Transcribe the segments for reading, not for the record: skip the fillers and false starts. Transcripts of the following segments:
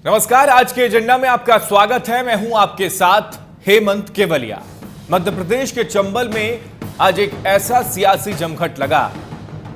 नमस्कार, आज के एजेंडा में आपका स्वागत है। मैं हूं आपके साथ हेमंत केवलिया। मध्य प्रदेश के चंबल में आज एक ऐसा सियासी जमघट लगा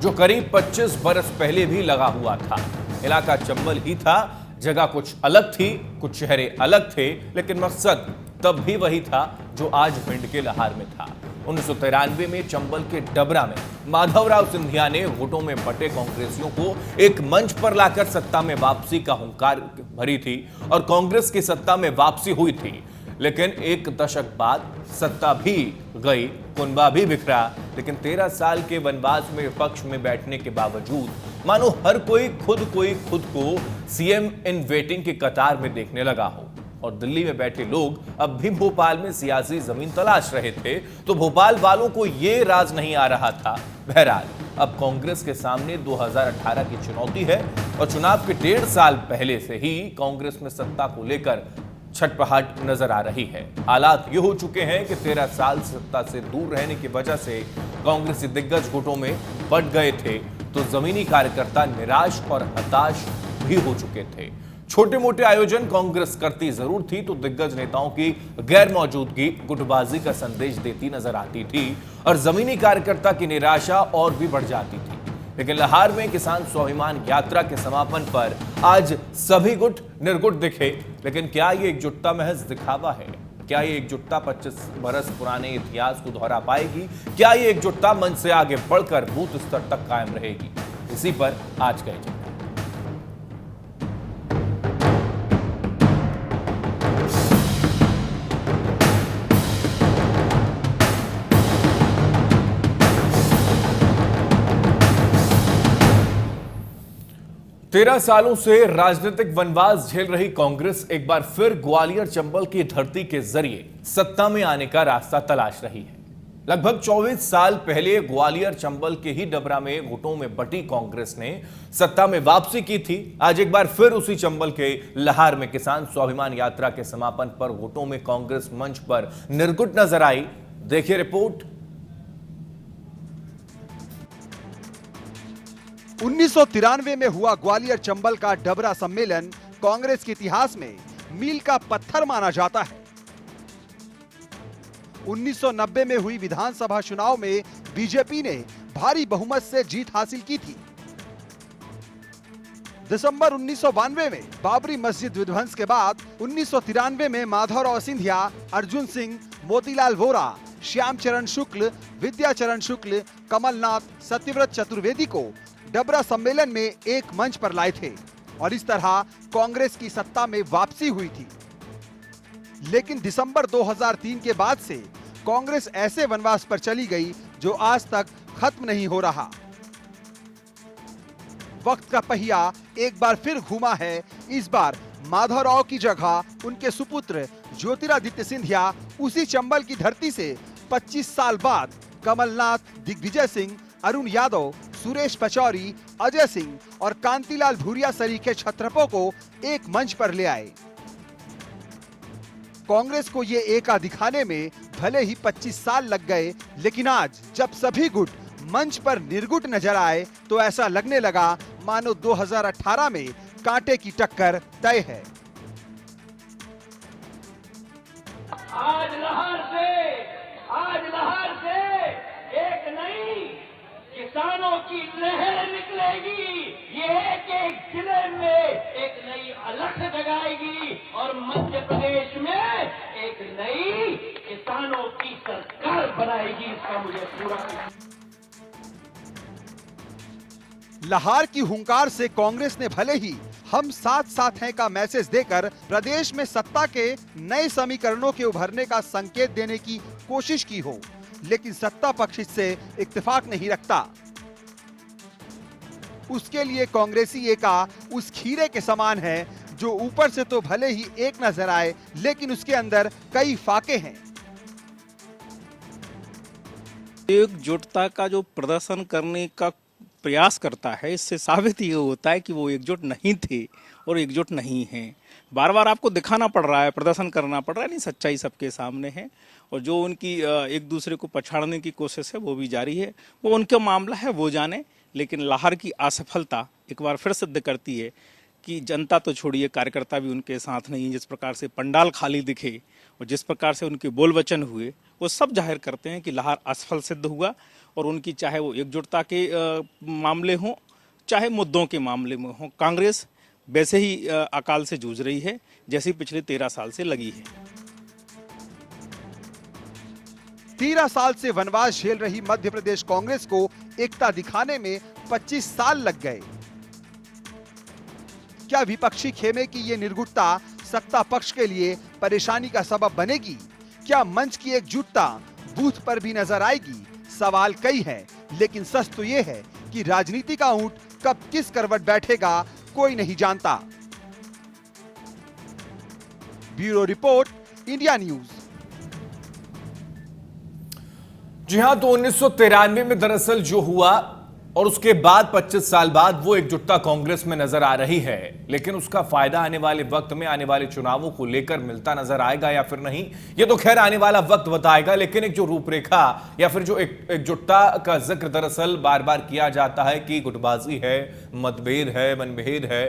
जो करीब 25 बरस पहले भी लगा हुआ था। इलाका चंबल ही था, जगह कुछ अलग थी, कुछ चेहरे अलग थे, लेकिन मकसद तब भी वही था जो आज भिंड के लहार में था। 1993 में चंबल के डबरा में माधवराव सिंधिया ने वोटों में बटे कांग्रेसियों को एक मंच पर लाकर सत्ता में वापसी का हुंकार भरी थी और कांग्रेस की सत्ता में वापसी हुई थी। लेकिन एक दशक बाद सत्ता भी गई, कुनबा भी बिखरा, लेकिन 13 साल के वनवास में विपक्ष में बैठने के बावजूद मानो हर कोई खुद को सीएम इन वेटिंग की कतार में देखने लगा हो। और दिल्ली में बैठे लोग अब भी भोपाल में सियासी जमीन तलाश रहे थे, तो भोपाल वालों को यह राज नहीं आ रहा था। बहरहाल अब कांग्रेस के सामने 2018 की चुनौती है और चुनाव के 1.5 साल पहले से ही कांग्रेस में सत्ता को लेकर छटपटाहट नजर आ रही है। हालात ये हो चुके हैं कि 13 साल सत्ता से दूर रहने की वजह से कांग्रेसी दिग्गज गुटों में बंट गए थे, तो जमीनी कार्यकर्ता निराश और हताश भी हो चुके थे। छोटे मोटे आयोजन कांग्रेस करती जरूर थी, तो दिग्गज नेताओं की गैर मौजूदगी गुटबाजी का संदेश देती नजर आती थी और जमीनी कार्यकर्ता की निराशा और भी बढ़ जाती थी। लेकिन लहार में किसान स्वाभिमान यात्रा के समापन पर आज सभी गुट निर्गुट दिखे। लेकिन क्या ये एकजुटता महज दिखावा है? क्या ये एकजुटता 25 बरस पुराने इतिहास को दोहरा पाएगी? क्या ये एकजुटता मंच से आगे बढ़कर बूथ स्तर तक कायम रहेगी? इसी पर आज का एजेंडा। 13 सालों से राजनीतिक वनवास झेल रही कांग्रेस एक बार फिर ग्वालियर चंबल की धरती के जरिए सत्ता में आने का रास्ता तलाश रही है। लगभग 24 साल पहले ग्वालियर चंबल के ही डबरा में गुटों में बटी कांग्रेस ने सत्ता में वापसी की थी। आज एक बार फिर उसी चंबल के लहार में किसान स्वाभिमान यात्रा के समापन पर गुटों में कांग्रेस मंच पर निर्गुट नजर आई। देखिए रिपोर्ट। 1993 में हुआ ग्वालियर चंबल का डबरा सम्मेलन कांग्रेस के इतिहास में मील का पत्थर माना जाता है। 1990 में हुई विधानसभा चुनाव में बीजेपी ने भारी बहुमत से जीत हासिल की थी। दिसंबर 1992 में बाबरी मस्जिद विध्वंस के बाद 1993 में माधवराव सिंधिया, अर्जुन सिंह, मोतीलाल वोरा, श्यामचरण शुक्ल, विद्याचरण शुक्ल, कमलनाथ, सत्यव्रत चतुर्वेदी को डबरा सम्मेलन में एक मंच पर लाए थे और इस तरह कांग्रेस की सत्ता में वापसी हुई थी। लेकिन दिसंबर 2003 के बाद से कांग्रेस ऐसे वनवास पर चली गई जो आज तक खत्म नहीं हो रहा। वक्त का पहिया एक बार फिर घूमा है। इस बार माधवराव की जगह उनके सुपुत्र ज्योतिरादित्य सिंधिया उसी चंबल की धरती से 25 साल बाद कमलनाथ, दिग्विजय सिंह, अरुण यादव, सुरेश पचौरी, अजय सिंह और कांतिलाल भूरिया सरीखे छत्रपों को एक मंच पर ले आए। कांग्रेस को ये एका दिखाने में भले ही 25 साल लग गए, लेकिन आज जब सभी गुट मंच पर निर्गुट नजर आए तो ऐसा लगने लगा मानो 2018 में कांटे की टक्कर तय है। आज लहर से एक नई किसानों की लहर निकलेगी। ये एक जिले में एक नई अलख जगाएगी और मध्य प्रदेश में एक नई किसानों की सरकार बनाएगी। इसका मुझे पूरा लहार की हुंकार से कांग्रेस ने भले ही हम साथ साथ हैं का मैसेज देकर प्रदेश में सत्ता के नए समीकरणों के उभरने का संकेत देने की कोशिश की हो, लेकिन सत्ता पक्ष इससे इत्तेफाक नहीं रखता। उसके लिए कांग्रेसी एका उस खीरे के समान है जो ऊपर से तो भले ही एक नजर आए, लेकिन उसके अंदर कई फाके हैं। एकजुटता का जो प्रदर्शन करने का प्रयास करता है, इससे साबित ये होता है कि वो एकजुट नहीं थे और एकजुट नहीं हैं। बार बार आपको दिखाना पड़ रहा है, प्रदर्शन करना पड़ रहा है, नहीं सच्चाई सबके सामने है। और जो उनकी एक दूसरे को पछाड़ने की कोशिश है वो भी जारी है। वो उनका मामला है, वो जाने। लेकिन लहार की असफलता एक बार फिर सिद्ध करती है कि कि जनता तो छोड़िए, कार्यकर्ता भी उनके साथ नहीं। जिस प्रकार से पंडाल खाली दिखे और जिस प्रकार से उनके बोल वचन हुए, वो सब जाहिर करते हैं कि लहार असफल सिद्ध हुआ। और उनकी चाहे वो एकजुटता के मामले हों, चाहे मुद्दों के मामले में हों, कांग्रेस वैसे ही अकाल से जूझ रही है जैसी पिछले 13 साल से लगी है। 13 साल से वनवास झेल रही मध्य प्रदेश कांग्रेस को एकता दिखाने में 25 साल लग गए। क्या विपक्षी खेमे की ये निर्गुटता सत्ता पक्ष के लिए परेशानी का सबब बनेगी? क्या मंच की एकजुटता बूथ पर भी नजर आएगी? सवाल कई हैं, लेकिन सच तो ये है कि राजनीति का ऊंट कब किस करवट बैठेगा कोई नहीं जानता। Bureau report, India news. जी हां, तो 1993 में दरअसल जो हुआ और उसके बाद 25 साल बाद वो एकजुटता कांग्रेस में नजर आ रही है, लेकिन उसका फायदा आने वाले वक्त में आने वाले चुनावों को लेकर मिलता नजर आएगा या फिर नहीं, ये तो खैर आने वाला वक्त बताएगा। लेकिन एक जो रूपरेखा या फिर जो एकजुटता का जिक्र दरअसल बार बार किया जाता है कि गुटबाजी है, मतभेद है, मनभेद है,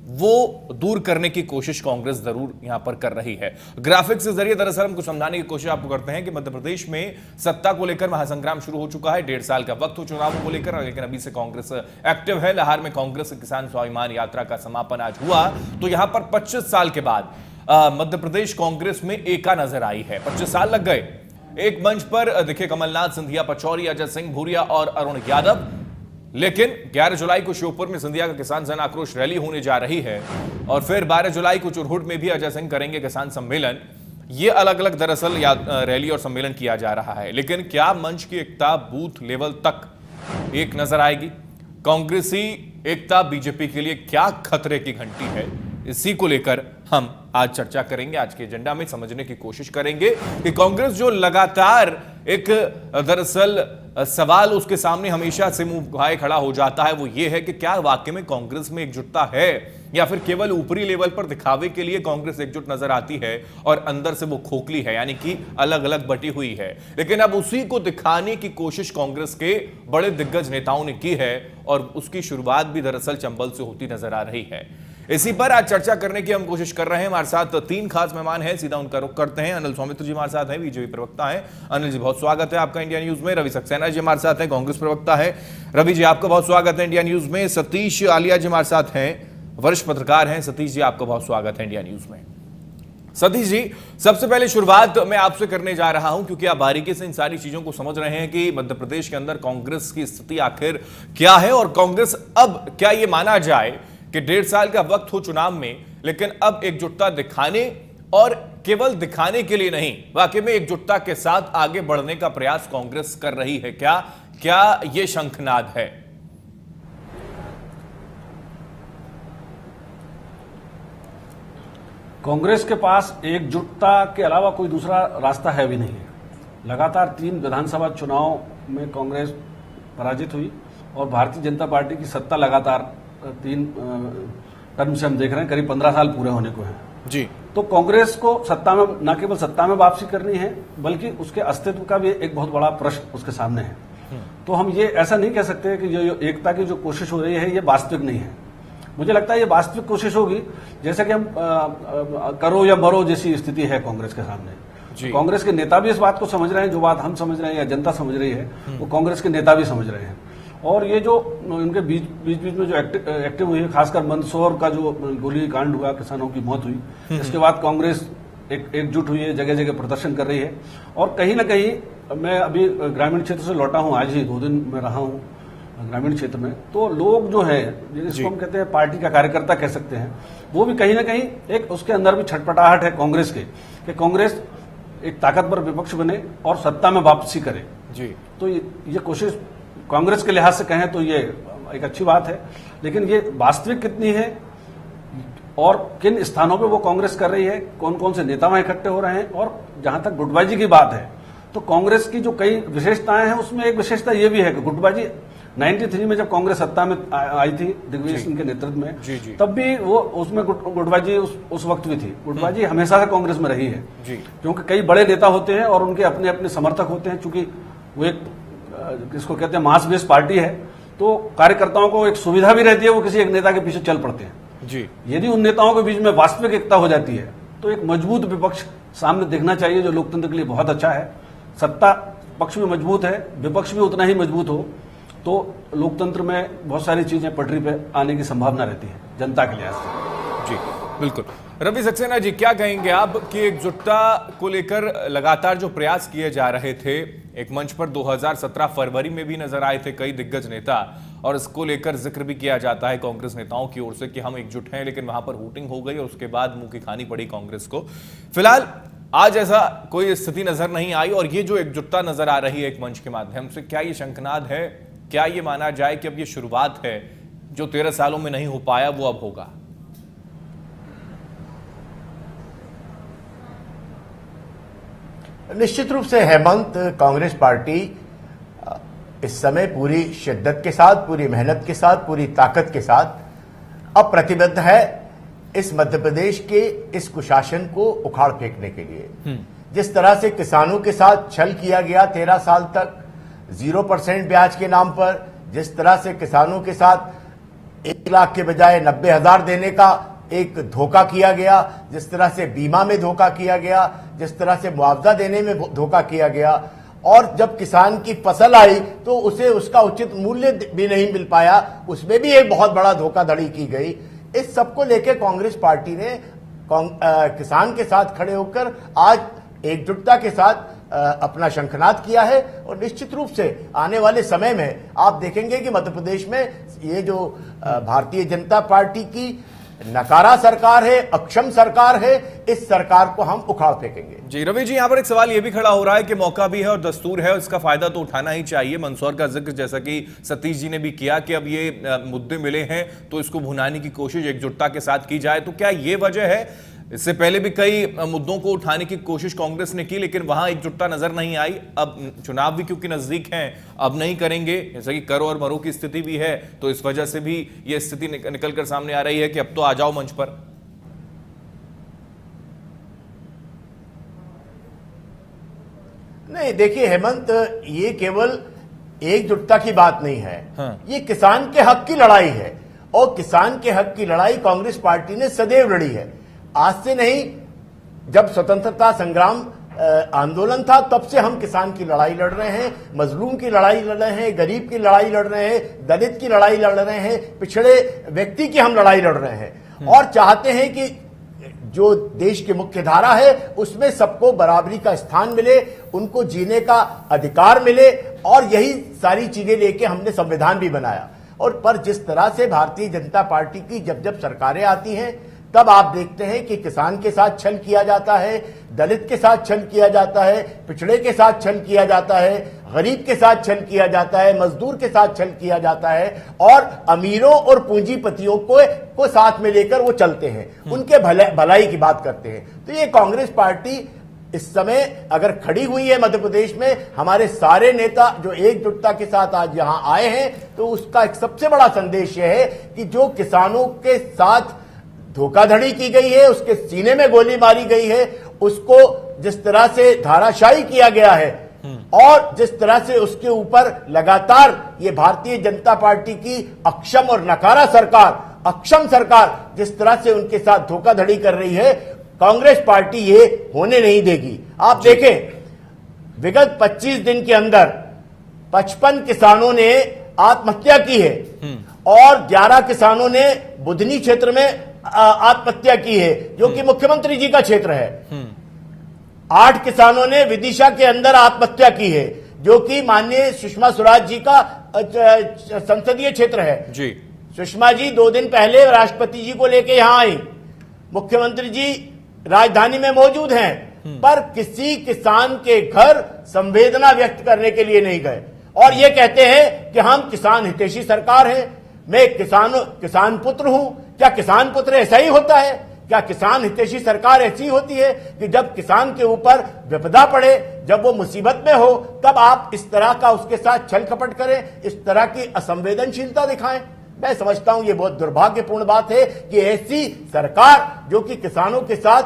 वो दूर करने की कोशिश कांग्रेस जरूर यहां पर कर रही है। ग्राफिक्स के जरिए दरअसल हम कुछ समझाने की कोशिश आपको करते हैं कि मध्य प्रदेश में सत्ता को लेकर महासंग्राम शुरू हो चुका है। 1.5 साल का वक्त हो चुनावों को लेकर, लेकिन अभी से कांग्रेस एक्टिव है। लाहौर में कांग्रेस किसान स्वाभिमान यात्रा का समापन आज हुआ, तो यहां पर 25 साल के बाद मध्य प्रदेश कांग्रेस में एका नजर आई है। 25 साल लग गए। एक मंच पर दिखे कमलनाथ, सिंधिया, पचौरी, अजय सिंह भूरिया और अरुण यादव। लेकिन 11 जुलाई को श्योपुर में सिंधिया का किसान जन आक्रोश रैली होने जा रही है और फिर 12 जुलाई को चुरहुट में भी अजय सिंह करेंगे किसान सम्मेलन। ये अलग अलग दरअसल रैली और सम्मेलन किया जा रहा है। लेकिन क्या मंच की एकता बूथ लेवल तक एक नजर आएगी? कांग्रेसी एकता बीजेपी के लिए क्या खतरे की घंटी है? इसी को लेकर हम आज चर्चा करेंगे। आज के एजेंडा में समझने की कोशिश करेंगे कि कांग्रेस जो लगातार एक दरअसल सवाल उसके सामने हमेशा से मुंह भाए खड़ा हो जाता है, वो ये है कि क्या वाकई में कांग्रेस में एकजुटता है या फिर केवल ऊपरी लेवल पर दिखावे के लिए कांग्रेस एकजुट नजर आती है और अंदर से वो खोखली है, यानी कि अलग अलग बटी हुई है। लेकिन अब उसी को दिखाने की कोशिश कांग्रेस के बड़े दिग्गज नेताओं ने की है और उसकी शुरुआत भी दरअसल चंबल से होती नजर आ रही है। इसी पर आज चर्चा करने की हम कोशिश कर रहे हैं। हमारे साथ 3 खास मेहमान हैं, सीधा उनका रुख करते हैं। अनिल सौमित्र जी हमारे साथ हैं, बीजेपी प्रवक्ता हैं। अनिल जी बहुत स्वागत है आपका इंडिया न्यूज में। रवि सक्सेना जी हमारे साथ हैं, कांग्रेस प्रवक्ता है। रवि जी आपका बहुत स्वागत है इंडिया न्यूज में। सतीश आलिया जी हमारे साथ हैं, वरिष्ठ पत्रकार हैं। सतीश जी आपका बहुत स्वागत है इंडिया न्यूज में। सतीश जी, सबसे पहले शुरुआत मैं आपसे करने जा रहा हूं क्योंकि आप बारीकी से इन सारी चीजों को समझ रहे हैं कि मध्य प्रदेश के अंदर कांग्रेस की स्थिति आखिर क्या है और कांग्रेस अब क्या ये माना जाए कि 1.5 साल का वक्त हो चुनाव में, लेकिन अब एकजुटता दिखाने और केवल दिखाने के लिए नहीं, वाकई में एकजुटता के साथ आगे बढ़ने का प्रयास कांग्रेस कर रही है? क्या ये शंखनाद है? कांग्रेस के पास एकजुटता के अलावा कोई दूसरा रास्ता है भी नहीं है। लगातार 3 विधानसभा चुनाव में कांग्रेस पराजित हुई और भारतीय जनता पार्टी की सत्ता लगातार 3 टर्म से हम देख रहे हैं, करीब 15 साल पूरे होने को हैं जी। तो कांग्रेस को सत्ता में न केवल सत्ता में वापसी करनी है, बल्कि उसके अस्तित्व का भी एक बहुत बड़ा प्रश्न उसके सामने है। तो हम ये ऐसा नहीं कह सकते कि जो एकता की जो कोशिश हो रही है ये वास्तविक नहीं है। मुझे लगता है ये वास्तविक कोशिश होगी, जैसे कि हम करो या मरो जैसी स्थिति है कांग्रेस के सामने। कांग्रेस के नेता भी इस बात को समझ रहे हैं, जो बात हम समझ रहे हैं या जनता समझ रही है, वो कांग्रेस के नेता भी समझ रहे हैं। और ये जो इनके बीच में जो एक्टिव हुई है, खासकर मंदसौर का जो गोली कांड हुआ, किसानों की मौत हुई, इसके बाद कांग्रेस एकजुट हुई है, जगह जगह प्रदर्शन कर रही है। और कहीं ना कहीं मैं अभी ग्रामीण क्षेत्र से लौटा हूं, आज ही 2 दिन में रहा हूं ग्रामीण क्षेत्र में, तो लोग जो है जिसको हम कहते हैं पार्टी का कार्यकर्ता कह सकते हैं, वो भी कहीं ना कहीं एक उसके अंदर भी छटपटाहट है कांग्रेस के, कि कांग्रेस एक ताकतवर विपक्ष बने और सत्ता में वापसी करे जी। तो ये कोशिश कांग्रेस के लिहाज से कहें तो ये एक अच्छी बात है, लेकिन ये वास्तविक कितनी है और किन स्थानों पे वो कांग्रेस कर रही है, कौन कौन से नेता वहां इकट्ठे हो रहे हैं, और जहां तक गुटबाजी की बात है तो कांग्रेस की जो कई विशेषताएं हैं उसमें एक विशेषता ये भी है कि गुटबाजी 93 में जब कांग्रेस सत्ता में आई थी दिग्विजय सिंह के नेतृत्व में, तब भी वो उसमें गुटबाजी उस वक्त भी थी। गुटबाजी हमेशा से कांग्रेस में रही है, क्योंकि कई बड़े नेता होते हैं और उनके अपने अपने समर्थक होते हैं। चूंकि वो एक किसको कहते हैं मास बेस्ड पार्टी है, तो कार्यकर्ताओं को एक सुविधा भी रहती है, वो किसी एक नेता के पीछे चल पड़ते हैं। जी। यदि उन नेताओं के बीच में वास्तविक एकता हो जाती है तो एक मजबूत विपक्ष सामने देखना चाहिए, जो लोकतंत्र के लिए बहुत अच्छा है। सत्ता पक्ष भी मजबूत है, विपक्ष भी उतना ही मजबूत हो तो लोकतंत्र में बहुत सारी चीजें पटरी पे आने की संभावना रहती है जनता के लिहाज से। जी बिल्कुल। रवि सक्सेना जी, क्या कहेंगे आप कि एकजुटता को लेकर लगातार जो प्रयास किए जा रहे थे, एक मंच पर 2017 फरवरी में भी नजर आए थे कई दिग्गज नेता, और इसको लेकर जिक्र भी किया जाता है कांग्रेस नेताओं की ओर से कि हम एकजुट हैं, लेकिन वहां पर वोटिंग हो गई और उसके बाद मुंह की खानी पड़ी कांग्रेस को। फिलहाल आज ऐसा कोई स्थिति नजर नहीं आई, और ये जो एकजुटता नजर आ रही है एक मंच के माध्यम से, क्या ये शंखनाद है? क्या ये माना जाए कि अब ये शुरुआत है, जो 13 सालों में नहीं हो पाया वो अब होगा? निश्चित रूप से हेमंत, कांग्रेस पार्टी इस समय पूरी शिद्दत के साथ, पूरी मेहनत के साथ, पूरी ताकत के साथ अब प्रतिबद्ध है इस मध्य प्रदेश के इस कुशासन को उखाड़ फेंकने के लिए। जिस तरह से किसानों के साथ छल किया गया 13 साल तक 0% ब्याज के नाम पर, जिस तरह से किसानों के साथ 1 लाख के बजाय 90,000 देने का एक धोखा किया गया, जिस तरह से बीमा में धोखा किया गया, जिस तरह से मुआवजा देने में धोखा किया गया, और जब किसान की फसल आई तो उसे उसका उचित मूल्य भी नहीं मिल पाया, उसमें भी एक बहुत बड़ा धोखाधड़ी की गई। इस सबको लेकर कांग्रेस पार्टी ने किसान के साथ खड़े होकर आज एकजुटता के साथ अपना शंखनाद किया है। और निश्चित रूप से आने वाले समय में आप देखेंगे कि मध्य प्रदेश में ये जो भारतीय जनता पार्टी की नकारा सरकार है, अक्षम सरकार है, इस सरकार को हम उखाड़ फेंकेंगे। जी रवि जी, यहां पर एक सवाल यह भी खड़ा हो रहा है कि मौका भी है और दस्तूर है, इसका फायदा तो उठाना ही चाहिए। मंदसौर का जिक्र जैसा कि सतीश जी ने भी किया कि अब ये मुद्दे मिले हैं तो इसको भुनाने की कोशिश एकजुटता के साथ की जाए, तो क्या ये वजह है? इससे पहले भी कई मुद्दों को उठाने की कोशिश कांग्रेस ने की, लेकिन वहां एकजुटता नजर नहीं आई। अब चुनाव भी क्योंकि नजदीक हैं, अब नहीं करेंगे, जैसे कि करो और मरो की स्थिति भी है, तो इस वजह से भी यह स्थिति निकलकर सामने आ रही है कि अब तो आ जाओ मंच पर। नहीं, देखिए हेमंत, ये केवल एकजुटता की बात नहीं है। हाँ। ये किसान के हक की लड़ाई है, और किसान के हक की लड़ाई कांग्रेस पार्टी ने सदैव लड़ी है। आज से नहीं, जब स्वतंत्रता संग्राम आंदोलन था तब से हम किसान की लड़ाई लड़ रहे हैं, मजलूम की लड़ाई लड़ रहे हैं, गरीब की लड़ाई लड़ रहे हैं, दलित की लड़ाई लड़ रहे हैं, पिछड़े व्यक्ति की हम लड़ाई लड़ रहे हैं, और चाहते हैं कि जो देश की मुख्य धारा है उसमें सबको बराबरी का स्थान मिले, उनको जीने का अधिकार मिले, और यही सारी चीजें लेके हमने संविधान भी बनाया। और पर जिस तरह से भारतीय जनता पार्टी की जब जब सरकारें आती हैं तब आप देखते हैं कि किसान के साथ छल किया जाता है, दलित के साथ छल किया जाता है, पिछड़े के साथ छल किया जाता है, गरीब के साथ छल किया जाता है, मजदूर के साथ छल किया जाता है, और अमीरों और पूंजीपतियों को साथ में लेकर वो चलते हैं, उनके भलाई की बात करते हैं। तो ये कांग्रेस पार्टी इस समय अगर खड़ी हुई है मध्य प्रदेश में, हमारे सारे नेता जो एकजुटता के साथ आज यहां आए हैं, तो उसका एक सबसे बड़ा संदेश यह है कि जो किसानों के साथ धोखाधड़ी की गई है, उसके सीने में गोली मारी गई है, उसको जिस तरह से धाराशायी किया गया है, और जिस तरह से उसके ऊपर लगातार ये भारतीय जनता पार्टी की अक्षम और नकारा सरकार, अक्षम सरकार जिस तरह से उनके साथ धोखाधड़ी कर रही है, कांग्रेस पार्टी ये होने नहीं देगी। आप देखें, विगत 25 दिन के अंदर 55 किसानों ने आत्महत्या की है, और 11 किसानों ने बुधनी क्षेत्र में आत्महत्या की है, जो कि मुख्यमंत्री जी का क्षेत्र है। 8 किसानों ने विदिशा के अंदर आत्महत्या की है, जो कि माननीय सुषमा स्वराज जी का संसदीय क्षेत्र है जी। सुषमा जी 2 दिन पहले राष्ट्रपति जी को लेकर यहां आई, मुख्यमंत्री जी राजधानी में मौजूद हैं, पर किसी किसान के घर संवेदना व्यक्त करने के लिए नहीं गए, और ये कहते हैं कि हम किसान हितैषी सरकार हैं। मैं किसान पुत्र हूं। क्या किसान पुत्र ऐसा ही होता है? क्या किसान हितैषी सरकार ऐसी होती है कि जब किसान के ऊपर विपदा पड़े, जब वो मुसीबत में हो, तब आप इस तरह का उसके साथ छल कपट करें, इस तरह की असंवेदनशीलता दिखाएं? मैं समझता हूं ये बहुत दुर्भाग्यपूर्ण बात है कि ऐसी सरकार जो कि किसानों के साथ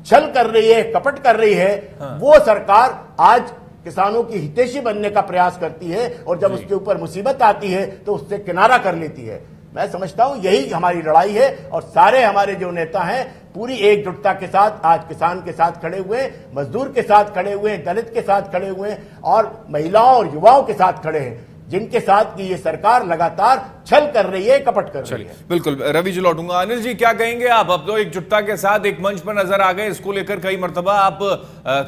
छल कर रही है, कपट कर रही है, वो सरकार आज किसानों की हितैषी बनने का प्रयास करती है, और जब उसके ऊपर मुसीबत आती है तो उससे किनारा कर लेती है। मैं समझता हूं यही हमारी लड़ाई है और सारे हमारे जो नेता हैं पूरी एकजुटता के साथ आज किसान के साथ खड़े हुए, मजदूर के साथ खड़े हुए, दलित के साथ खड़े हुए और महिलाओं और युवाओं के साथ खड़े हैं, जिनके साथ की ये सरकार लगातार छल कर रही है, कपट कर रही है। बिल्कुल रवि जी लौटूंगा। अनिल जी क्या कहेंगे आप? अब तो एकजुटता के साथ एक मंच पर नजर आ गए, इसको लेकर कई मर्तबा आप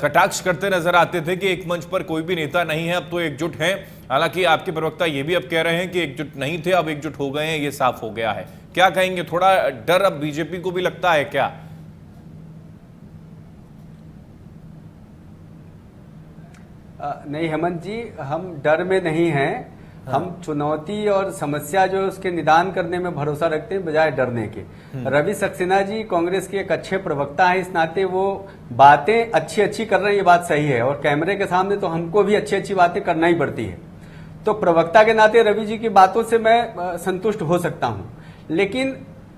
कटाक्ष करते नजर आते थे कि एक मंच पर कोई भी नेता नहीं है, अब तो एकजुट हैं। हालांकि आपके प्रवक्ता ये भी अब कह रहे हैं कि एकजुट नहीं थे, अब एकजुट हो गए हैं, ये साफ हो गया है। क्या कहेंगे? थोड़ा डर अब बीजेपी को भी लगता है क्या? नहीं हेमंत जी, हम डर में नहीं हैं। हम चुनौती और समस्या जो है उसके निदान करने में भरोसा रखते हैं बजाय डरने के। रवि सक्सेना जी कांग्रेस के एक अच्छे प्रवक्ता हैं, इस नाते वो बातें अच्छी अच्छी कर रहे हैं, ये बात सही है। और कैमरे के सामने तो हमको भी अच्छी अच्छी बातें करना ही पड़ती है। तो प्रवक्ता के नाते रवि जी की बातों से मैं संतुष्ट हो सकता हूं। लेकिन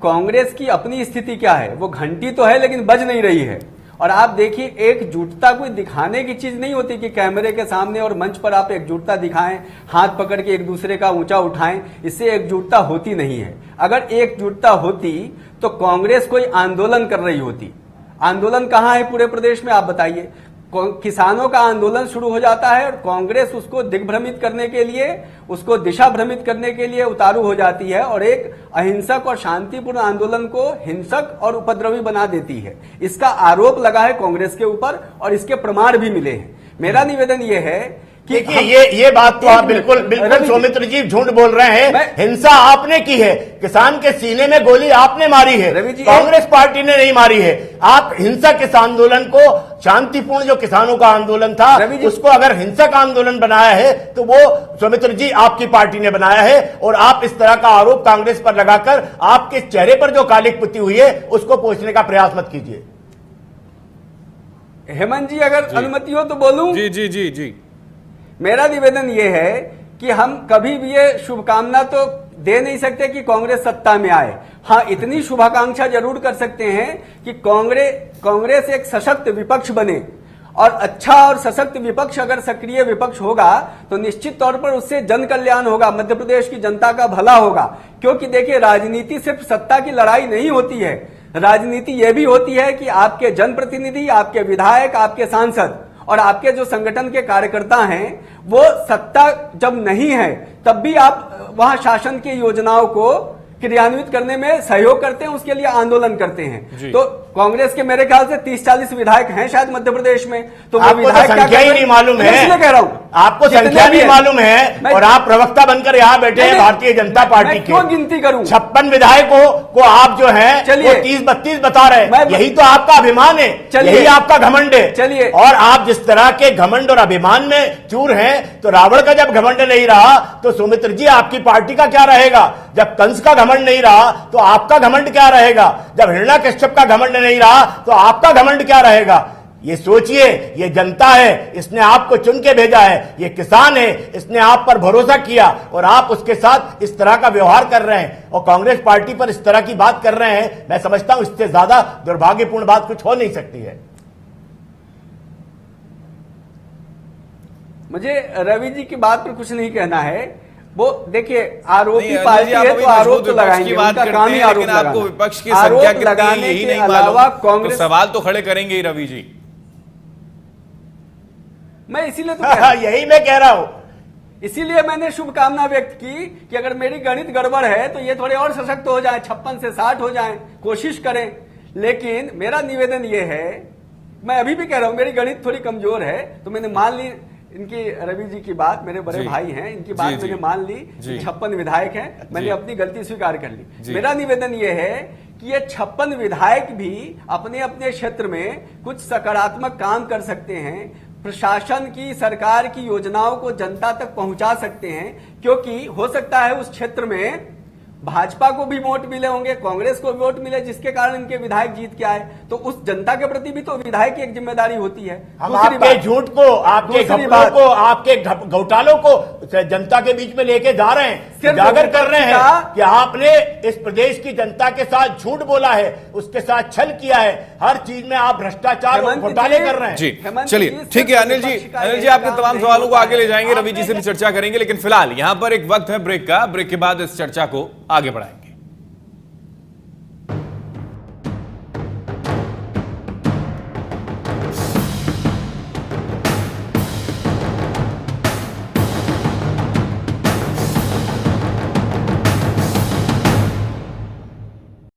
कांग्रेस की अपनी स्थिति क्या है? वो घंटी तो है लेकिन बज नहीं रही है। और आप देखिए, एकजुटता कोई दिखाने की चीज नहीं होती कि कैमरे के सामने और मंच पर आप एकजुटता दिखाएं, हाथ पकड़ के एक दूसरे का ऊंचा उठाएं, इससे एकजुटता होती नहीं है। अगर एकजुटता होती तो कांग्रेस कोई आंदोलन कर रही होती। आंदोलन कहां है पूरे प्रदेश में, आप बताइए। किसानों का आंदोलन शुरू हो जाता है और कांग्रेस उसको दिग्भ्रमित करने के लिए, उसको दिशा भ्रमित करने के लिए उतारू हो जाती है और एक अहिंसक और शांतिपूर्ण आंदोलन को हिंसक और उपद्रवी बना देती है। इसका आरोप लगा है कांग्रेस के ऊपर और इसके प्रमाण भी मिले हैं। मेरा निवेदन यह है कि ये बात तो आप बिल्कुल सौमित्र जी झूठ बोल रहे हैं। हिंसा आपने की है, किसान के सीने में गोली आपने मारी है, कांग्रेस पार्टी ने नहीं मारी है। आप हिंसक इस आंदोलन को, शांतिपूर्ण जो किसानों का आंदोलन था उसको अगर हिंसक आंदोलन बनाया है तो वो सौमित्र जी आपकी पार्टी ने बनाया है। और आप इस तरह का आरोप कांग्रेस पर लगाकर आपके चेहरे पर जो कालिक पुती हुई है उसको पोंछने का प्रयास मत कीजिए। हेमंत जी अगर अनुमति हो तो बोलूं? जी जी जी जी। मेरा निवेदन यह है कि हम कभी भी ये शुभकामना तो दे नहीं सकते कि कांग्रेस सत्ता में आए। हाँ, इतनी शुभाकांक्षा जरूर कर सकते हैं कि कांग्रेस एक सशक्त विपक्ष बने। और अच्छा और सशक्त विपक्ष अगर सक्रिय विपक्ष होगा तो निश्चित तौर पर उससे जन कल्याण होगा, मध्य प्रदेश की जनता का भला होगा। क्योंकि देखिए, राजनीति सिर्फ सत्ता की लड़ाई नहीं होती है, राजनीति यह भी होती है कि आपके जनप्रतिनिधि, आपके विधायक, आपके सांसद और आपके जो संगठन के कार्यकर्ता हैं वो सत्ता जब नहीं है तब भी आप वहां शासन की योजनाओं को क्रियान्वित करने में सहयोग करते हैं, उसके लिए आंदोलन करते हैं। तो कांग्रेस के मेरे ख्याल से 30-40 विधायक हैं शायद मध्य प्रदेश में। तो वो विधायक क्या संख्या ही नहीं मालूम है, इसलिए कह रहा हूं आपको संख्या नहीं मालूम है और आप प्रवक्ता बनकर यहाँ बैठे हैं भारतीय जनता पार्टी के। क्यों गिनती करूं? 56 विधायकों को आप जो है वो 30-32 बता रहे हैं। यही तो आपका अभिमान है, यही आपका घमंड है। चलिए, और आप जिस तरह के घमंड और अभिमान में चूर हैं, तो रावण का जब घमंड नहीं रहा तो सौमित्र जी आपकी पार्टी का क्या रहेगा? जब कंस का घमंड नहीं रहा तो आपका घमंड क्या रहेगा? जब हिरण्याकश्यप का घमंड नहीं रहा तो आपका घमंड क्या रहेगा? ये सोचिए, ये जनता है, इसने आपको चुन के भेजा है, ये किसान है, इसने आप पर भरोसा किया और आप उसके साथ इस तरह का व्यवहार कर रहे हैं और कांग्रेस पार्टी पर इस तरह की बात कर रहे हैं। मैं समझता हूं इससे ज्यादा दुर्भाग्यपूर्ण बात कुछ हो नहीं सकती है। मुझे रवि जी की बात पर कुछ नहीं कहना है। वो देखिए, आरोपी पार्टी है तो आरोप तो लगाएंगे, उनका काम ही आरोप लगाना। आपको विपक्ष की संख्या कितनी है यही नहीं मालूम, कांग्रेस सवाल तो खड़े करेंगे ही रवि जी। मैं इसीलिए तो यही मैं कह रहा हूं, इसीलिए मैंने शुभकामना व्यक्त की कि अगर मेरी गणित गड़बड़ है तो ये थोड़े और सशक्त हो जाए, 56 से 60 हो जाए, कोशिश करें। लेकिन मेरा निवेदन ये है, मैं अभी भी कह रहा हूं मेरी गणित थोड़ी कमजोर है, तो मैंने मान ली इनकी, रवि जी की बात, मेरे बड़े भाई हैं, इनकी बात मैंने मान ली, 56 विधायक हैं, मैंने अपनी गलती स्वीकार कर ली। मेरा निवेदन यह है कि ये 56 विधायक भी अपने अपने क्षेत्र में कुछ सकारात्मक काम कर सकते हैं, प्रशासन की, सरकार की योजनाओं को जनता तक पहुंचा सकते हैं। क्योंकि हो सकता है उस क्षेत्र में भाजपा को भी वोट मिले होंगे, कांग्रेस को वोट मिले, जिसके कारण इनके विधायक जीत के आए। तो उस जनता के प्रति भी तो विधायक की एक जिम्मेदारी होती है। हम आपके झूठ को, आपके घपलों को, आपके घोटालों को जनता के बीच में लेके जा रहे हैं, सिर्फ उजागर कर रहे हैं का- कि आपने इस प्रदेश की जनता के साथ झूठ बोला है, उसके साथ छल किया है, हर चीज में आप भ्रष्टाचार और हेमंत घोटाले जी, कर रहे हैं। जी हेमंत चलिए जी, ठीक है सिर्फ अनिल जी, विपक्ष का अनिल जी ये आपके काम तमाम नहीं सवालों को होता आगे ले है। जाएंगे, रवि जी से भी चर्चा करेंगे, लेकिन फिलहाल यहां पर एक वक्त है ब्रेक का, ब्रेक के बाद इस चर्चा को आगे बढ़ाएंगे।